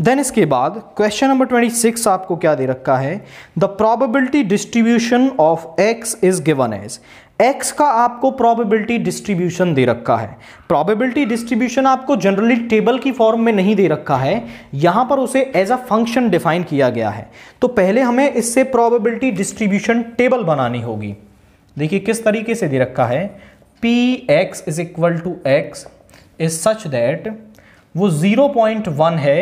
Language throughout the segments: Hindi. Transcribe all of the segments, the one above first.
देन इसके बाद क्वेश्चन नंबर 26 आपको क्या दे रखा है, the probability distribution of x is given as, x का आपको प्रोबेबिलिटी डिस्ट्रीब्यूशन दे रखा है। प्रोबेबिलिटी डिस्ट्रीब्यूशन आपको जनरली टेबल की फॉर्म में नहीं दे रखा है, यहां पर उसे एज अ फंक्शन डिफाइन किया गया है। तो पहले हमें इससे प्रोबेबिलिटी डिस्ट्रीब्यूशन टेबल बनानी होगी। देखिए किस तरीके से दे रखा है, px is equal to x is such that वो 0.1 है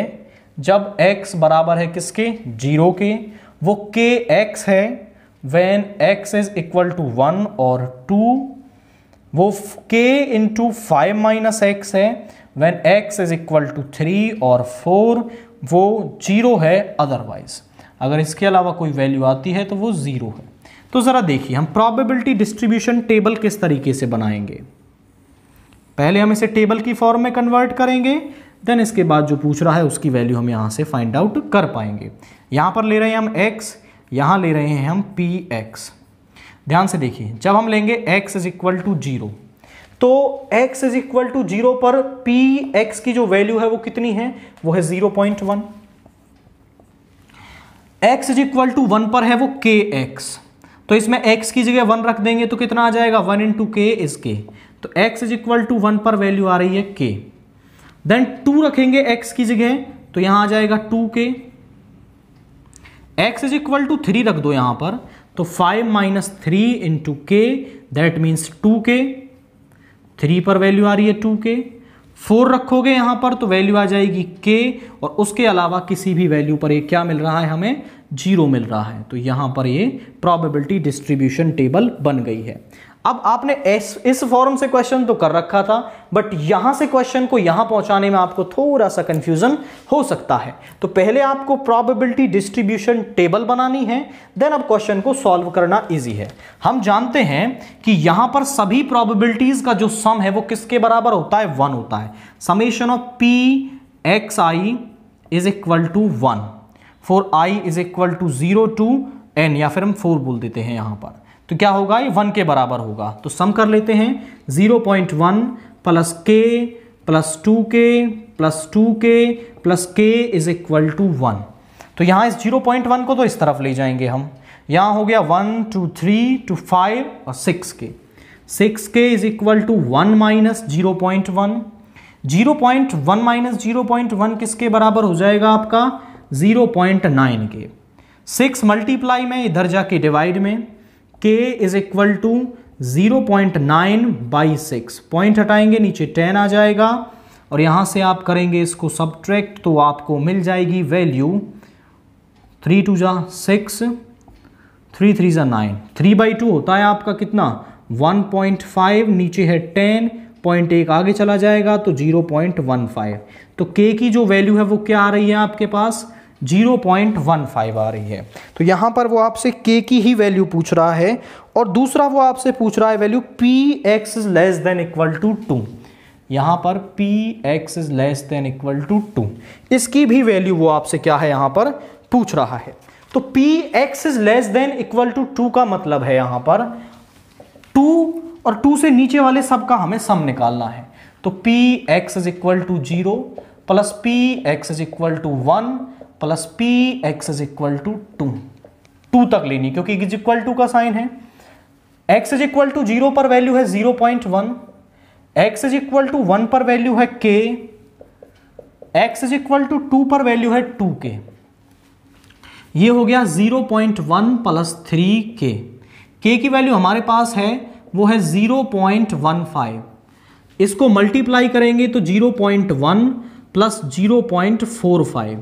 जब x बराबर है किसके, 0 के, वो kx है when x is equal to 1 और 2, वो k इंटू 5 माइनस x है when x is equal to 3 और 4, वो 0 है अदरवाइज। अगर इसके अलावा कोई वैल्यू आती है तो वो 0 है। तो ज़रा देखिए हम प्रोबेबिलिटी डिस्ट्रीब्यूशन टेबल किस तरीके से बनाएंगे। पहले हम इसे टेबल की फॉर्म में कन्वर्ट करेंगे, देन इसके बाद जो पूछ रहा है उसकी वैल्यू हम यहाँ से फाइंड आउट कर पाएंगे। यहाँ पर ले रहे हैं हम x, यहाँ ले रहे हैं हम px। ध्यान से देखिए जब हम लेंगे x इज इक्वल टू 0, तो x इज इक्वल टू 0 पर px की जो वैल्यू है वो कितनी है, वो है 0.1। x इज इक्वल टू 1 पर है वो kx, तो इसमें x की जगह 1 रख देंगे तो कितना आ जाएगा, 1 इंटू k इज k। तो x इज इक्वल टू 1 पर वैल्यू आ रही है k, देन 2 रखेंगे x की जगह तो यहां आ जाएगा 2k। x is equal to 3 रख दो यहां पर, तो 5 minus 3 into k that means 2k। 3 पर वैल्यू आ रही है 2k। 4 रखोगे यहां पर तो वैल्यू आ जाएगी k, और उसके अलावा किसी भी वैल्यू पर ये क्या मिल रहा है, हमें 0 मिल रहा है। तो यहां पर ये प्रोबेबिलिटी डिस्ट्रीब्यूशन टेबल बन गई है। अब आपने इस फॉर्म से क्वेश्चन तो कर रखा था, बट यहां से क्वेश्चन को यहां पहुंचाने में आपको थोड़ा सा कंफ्यूजन हो सकता है। तो पहले आपको प्रोबेबिलिटी डिस्ट्रीब्यूशन टेबल बनानी है, देन अब क्वेश्चन को सॉल्व करना इजी है। हम जानते हैं कि यहां पर सभी प्रोबेबिलिटीज का जो सम है वो किसके बराबर होता है, 1 होता है। Summation of p xi is equal to 1 for i is equal to 0 to n, या फिर हम 4 बोल देते हैं यहां पर, तो क्या होगा, ये 1 के बराबर होगा। तो सम कर लेते हैं, 0.1 plus k plus 2k plus 2k plus k is equal to 1। तो यहां इस 0.1 को तो इस तरफ ले जाएंगे हम, यहां हो गया 1 2 3 2 5 और 6k। 6k is equal to 1 minus 0.1। 0.1 minus 0.1 किसके बराबर हो जाएगा आपका, 0.9 के। 6 मल्टीप्लाई में इधर जाके डिवाइड में, k is equal to 0.9 by 6, point हटाएंगे नीचे 10 आ जाएगा, और यहां से आप करेंगे इसको सब्ट्रैक्ट तो आपको मिल जाएगी वैल्यू 3 2 जा 6, 3 3 जा 9, 3/2 होता है आपका कितना, 1.5, नीचे है 10, 0.1 आगे चला जाएगा तो 0.15। तो k की जो वैल्यू है वो क्या आ रही है आपके पास, 0.15 आ रही है। तो यहां पर वो आपसे k की ही वैल्यू पूछ रहा है, और दूसरा वो आपसे पूछ रहा है value px is less than equal to 2। यहां पर px is less than equal to 2, इसकी भी वैल्यू वो आपसे क्या है यहां पर पूछ रहा है। तो px is less than equal to 2 का मतलब है यहां पर 2 और 2 से नीचे वाले सब का हमें सम निकालना है। तो px is equal to 0 plus px is equal to 1 plus px is equal to 2 तक लेनी, क्योंकि इज इक्वल टू का साइन है। x इज इक्वल टू 0 पर वैल्यू है 0.1, x इज इक्वल टू 1 पर वैल्यू है k, x is equal to 2 पर वैल्यू है 2k। ये हो गया 0.1 प्लस 3k। k की वैल्यू हमारे पास है वो है 0.15, इसको मल्टीप्लाई करेंगे तो 0.1 प्लस 0.45,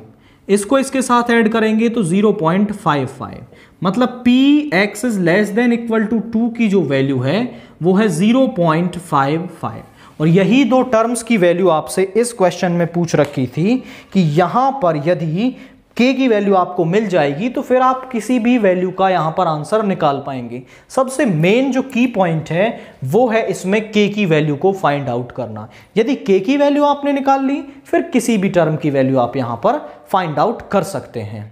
इसको इसके साथ ऐड करेंगे तो 0.55, मतलब px is less than equal to 2 की जो वैल्यू है वो है 0.55। और यही दो टर्म्स की वैल्यू आपसे इस क्वेश्चन में पूछ रखी थी कि यहां पर यदि k की वैल्यू आपको मिल जाएगी तो फिर आप किसी भी वैल्यू का यहां पर आंसर निकाल पाएंगे। सबसे मेन जो की पॉइंट है वो है इसमें k की वैल्यू को फाइंड आउट करना। यदि k की वैल्यू आपने निकाल ली फिर किसी भी टर्म की वैल्यू आप यहां पर फाइंड आउट कर सकते हैं।